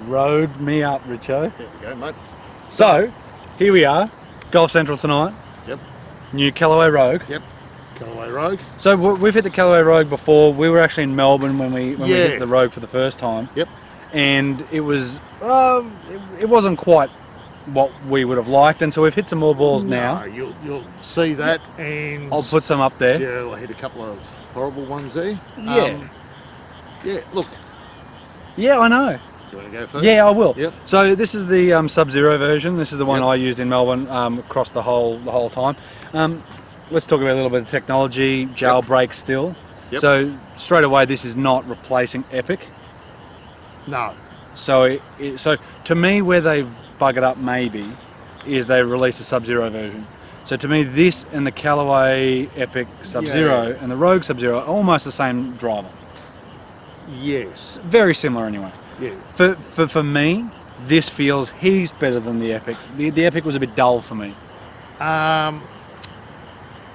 Road me up, Richo. There we go, mate. So, here we are, Golf Central tonight. Yep. New Callaway Rogue. Yep. Callaway Rogue. So we've hit the Callaway Rogue before. We were actually in Melbourne when we hit the Rogue for the first time. Yep. And it was it wasn't quite what we would have liked, and so we've hit some more balls now. You'll see that, and I'll put some up there. yeah, I hit a couple of horrible ones there. Yeah. Yeah. Look. Yeah, I know. Do you want to go first? Yeah, I will. Yep. So this is the Sub-Zero version. This is the one Yep. I used in Melbourne across the whole time. Let's talk about a little bit of technology. Jailbreak still. Yep. So straight away, this is not replacing Epic. No. So so to me, where they've buggered up maybe is they released a Sub-Zero version. So to me, this and the Callaway Epic Sub-Zero and the Rogue Sub-Zero are almost the same driver. Yes. Very similar anyway. Yeah. For me, this feels heaps better than the Epic. The Epic was a bit dull for me.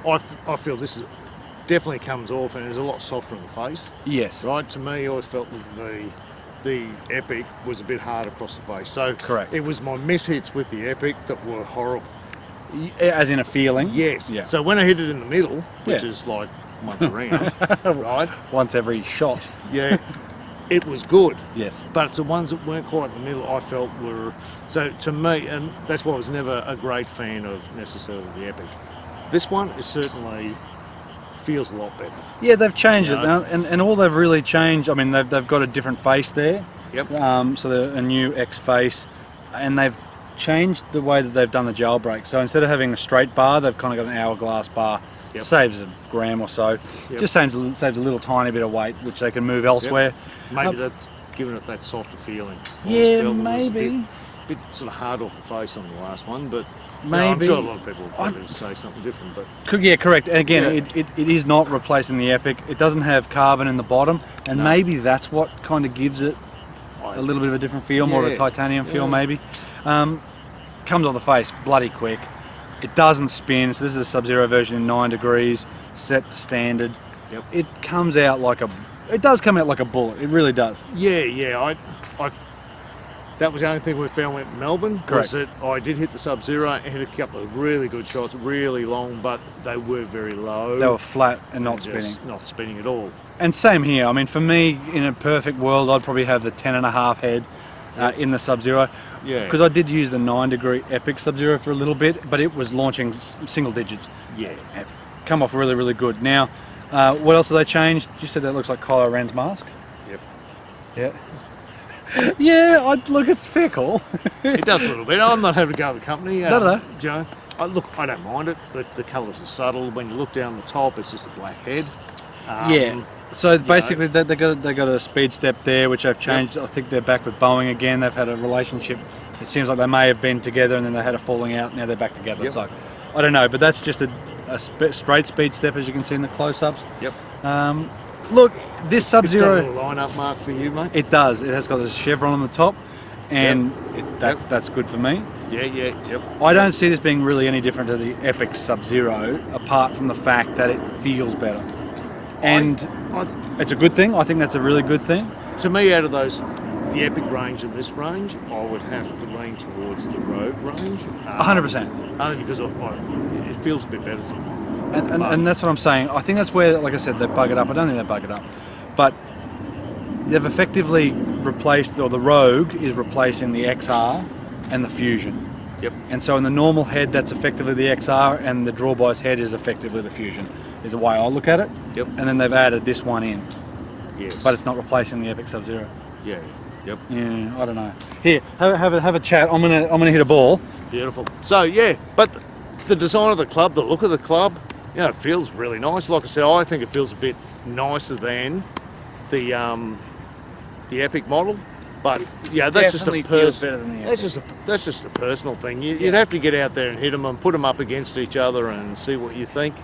I feel this is definitely comes off and is a lot softer on the face. Yes. Right. To me, I always felt that the Epic was a bit hard across the face. So Correct. It was my mishits with the Epic that were horrible. As in a feeling? Yes. Yeah. So when I hit it in the middle, which Yeah. is like once around, right? Once every shot. Yeah. It was good. Yes. But it's the ones that weren't quite in the middle I felt were... So to me, and that's why I was never a great fan of necessarily the Epic. This one is certainly feels a lot better. Yeah, they've changed You it know? now, and all they've really changed, I mean, they've got a different face there. Yep. So a new X face, and they've changed the way that they've done the jailbreak. So instead of having a straight bar, they've kind of got an hourglass bar. Yep. Saves a gram or so. Yep. Just saves a little tiny bit of weight, which they can move elsewhere. Maybe that's giving it that softer feeling. I Yeah, always felt it was maybe. a bit sort of hard off the face on the last one, but you know, Maybe. I'm sure a lot of people will probably say something different. But Yeah, correct. And again, Yeah. it is not replacing the Epic. It doesn't have carbon in the bottom, and No. maybe that's what kind of gives it a little bit of a different feel, more of a Yeah. titanium feel Yeah. maybe. Comes off the face bloody quick. It doesn't spin, so this is a Sub-Zero version in 9 degrees, set to standard. Yep. It comes out like it does come out like a bullet, it really does. yeah, that was the only thing we found in Melbourne. Correct. Was that I did hit the Sub-Zero and hit a couple of really good shots, really long, but they were very low. They were flat and not just spinning. Not spinning at all. And same here, I mean for me, in a perfect world, I'd probably have the 10.5 head in the Sub-Zero. Yeah. Because I did use the 9 degree Epic Sub-Zero for a little bit, but it was launching single digits. Yeah. It come off really, really good. Now, what else have they changed? You said that looks like Kylo Ren's mask? Yep. Yeah. Yeah, look, it's fair call. It does a little bit. I'm not having to go with the company. No. Joe, look, I don't mind it. The colours are subtle. When you look down the top, it's just a black head. Yeah. So basically, they got a speed step there, which they've changed. I think they're back with Boeing again. They've had a relationship. It seems like they may have been together and then they had a falling out. Now they're back together. Yep. So I don't know, but that's just a straight speed step, as you can see in the close-ups. Yep. Look, this It's got a Sub-Zero, little line-up mark for you, mate. it does. It has got a chevron on the top, and that's good for me. Yeah, yep. I don't see this being really any different to the Epic Sub-Zero, apart from the fact that it feels better. And it's a good thing. I think that's a really good thing. To me, out of those, the Epic range and this range, I would have to lean towards the Rogue range. 100%. Only because it feels a bit better to me. And that's what I'm saying. I think that's where, like I said, they bug it up. I don't think they bug it up. But they've effectively replaced, or the Rogue is replacing the XR and the Fusion. Yep. And so in the normal head, that's effectively the XR, and the drawby's head is effectively the Fusion, is the way I look at it. Yep. And then they've added this one in. Yes. But it's not replacing the Epic Sub-Zero. Yeah. Yep. Yeah, I don't know. Here, have a chat. I'm gonna hit a ball. Beautiful. So yeah, but the design of the club, the look of the club, you know, it feels really nice. Like I said, I think it feels a bit nicer than the Epic model. But yeah, that's just a definitely feels better than the Epic. that's just a personal thing. You'd have to get out there and hit them and put them up against each other and see what you think.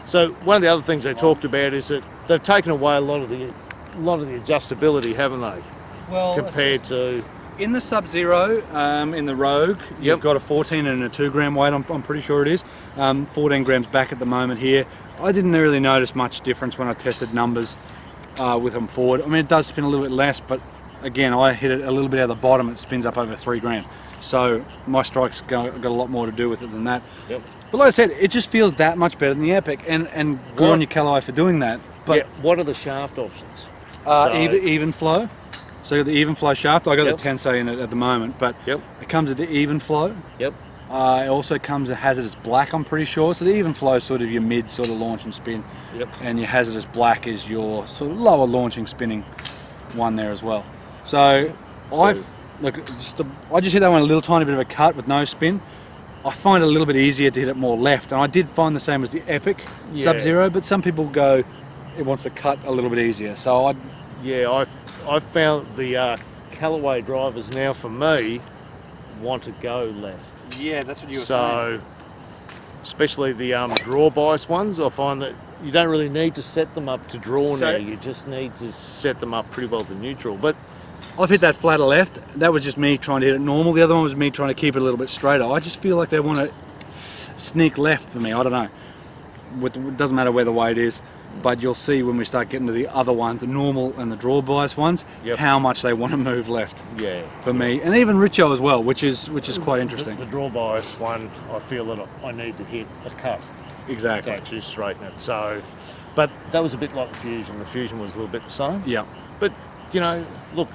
So one of the other things they talked about is that they've taken away a lot of the adjustability, haven't they? Well, Compared to in the Sub-Zero, in the Rogue, you've got a 14 and a 2 gram weight, I'm pretty sure it is. 14 grams back at the moment here. I didn't really notice much difference when I tested numbers with them forward. I mean, it does spin a little bit less, but again, I hit it a little bit out of the bottom, it spins up over 3 grand. So my strike's got a lot more to do with it than that. Yep. But like I said, it just feels that much better than the Epic, and good on your Callaway for doing that. But yeah, what are the shaft options? Even flow. So you got the even flow shaft. I got the Tensei in it at the moment, but it comes with the even flow. Yep. It also comes a hazardous black, I'm pretty sure. So the even flow is sort of your mid sort of launch and spin. Yep. And your hazardous black is your sort of lower launching spinning one there as well. So I just hit that one a little tiny bit of a cut with no spin. I find it a little bit easier to hit it more left, and I did find the same as the Epic Sub-Zero, but some people go it wants to cut a little bit easier. So I found the Callaway drivers now for me want to go left. Yeah, that's what you were saying. So especially the draw bias ones, I find that you don't really need to set them up to draw now. You just need to set them up pretty well to neutral. But I've hit that flatter left. That was just me trying to hit it normal. The other one was me trying to keep it a little bit straighter. I just feel like they want to sneak left for me. I don't know. It doesn't matter where the weight is, but you'll see when we start getting to the other ones, the normal and the draw bias ones, how much they want to move left. Yeah. For me, and even Richo as well, which is quite interesting. The draw bias one, I feel that I need to hit a cut. Exactly. To actually straighten it. So, but that was a bit like the Fusion. The Fusion was a little bit the same. Yeah. But you know, look.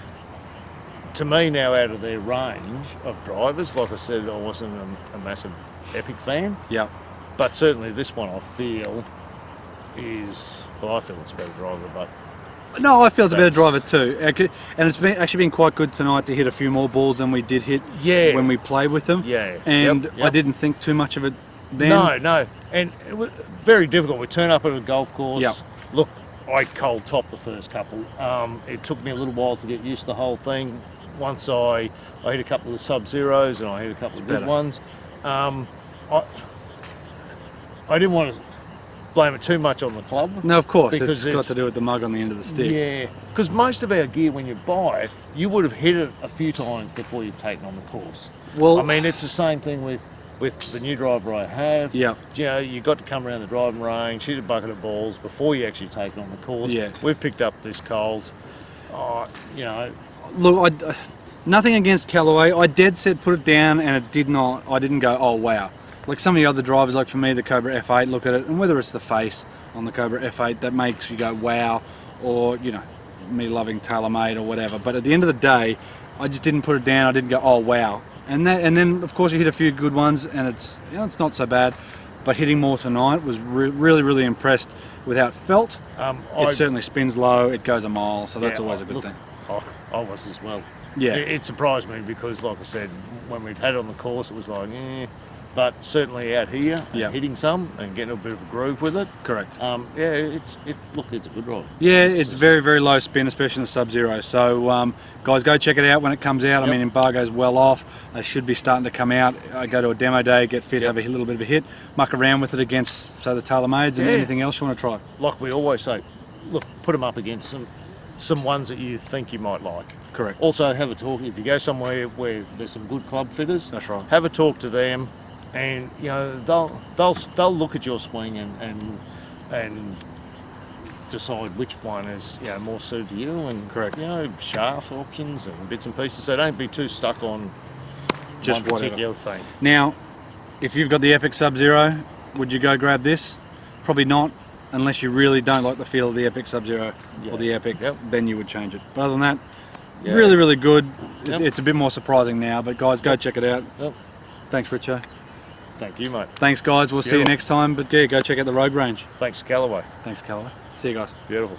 To me now, out of their range of drivers, like I said, I wasn't a massive Epic fan. Yeah. But certainly this one I feel is, well, I feel it's a better driver, but... No, I feel it's a better driver too. And it's actually been quite good tonight to hit a few more balls than we did hit when we played with them. Yeah. And I didn't think too much of it then. No. And it was very difficult. We turn up at a golf course. Yep. Look, I cold topped the first couple. It took me a little while to get used to the whole thing. Once I hit a couple of the Sub-Zeros and I hit a couple of good ones. I didn't want to blame it too much on the club. No, of course, it's got to do with the mug on the end of the stick. Yeah, because most of our gear, when you buy it, you would have hit it a few times before you've taken on the course. Well, I mean, it's the same thing with the new driver I have. Yeah. You know, you got to come around the driving range, hit a bucket of balls before you actually take it on the course. Yeah. We've picked up this cold. You know. Look, nothing against Callaway. I dead set put it down, and it did not. I didn't go, oh wow. Like some of the other drivers, like for me, the Cobra F8, look at it, and whether it's the face on the Cobra F8 that makes you go wow, or you know, me loving TaylorMade or whatever. But at the end of the day, I just didn't put it down. I didn't go, oh wow. And then of course you hit a few good ones, and it's it's not so bad. But hitting more tonight was really impressed with how it felt. It certainly spins low. It goes a mile, so that's always a good thing. I was as well. Yeah. It surprised me because, like I said, when we'd had it on the course, it was like, but certainly out here, hitting some and getting a bit of a groove with it. Correct. It's a good ride. Yeah, it's very low spin, especially in the Sub-Zero. So guys, go check it out when it comes out. I mean, embargo's well off. They should be starting to come out. I go to a demo day, get fit, have a little bit of a hit, muck around with it against, say, the TaylorMades and anything else you want to try. Like we always say, look, put them up against some ones that you think you might like. Correct. Also, have a talk. If you go somewhere where there's some good club fitters, that's right. Have a talk to them. And you know they'll look at your swing and decide which one is more suited to you and shaft options and bits and pieces. So don't be too stuck on just one particular thing. Now, if you've got the Epic Sub-Zero, would you go grab this? Probably not, unless you really don't like the feel of the Epic Sub-Zero or the Epic. Then you would change it. But other than that, really good. It's a bit more surprising now. But guys, go check it out. Thanks, Richo. Thank you, mate. Thanks, guys. We'll see you next time. But yeah, go check out the Rogue range. Thanks, Callaway. Thanks, Callaway. See you guys. Beautiful.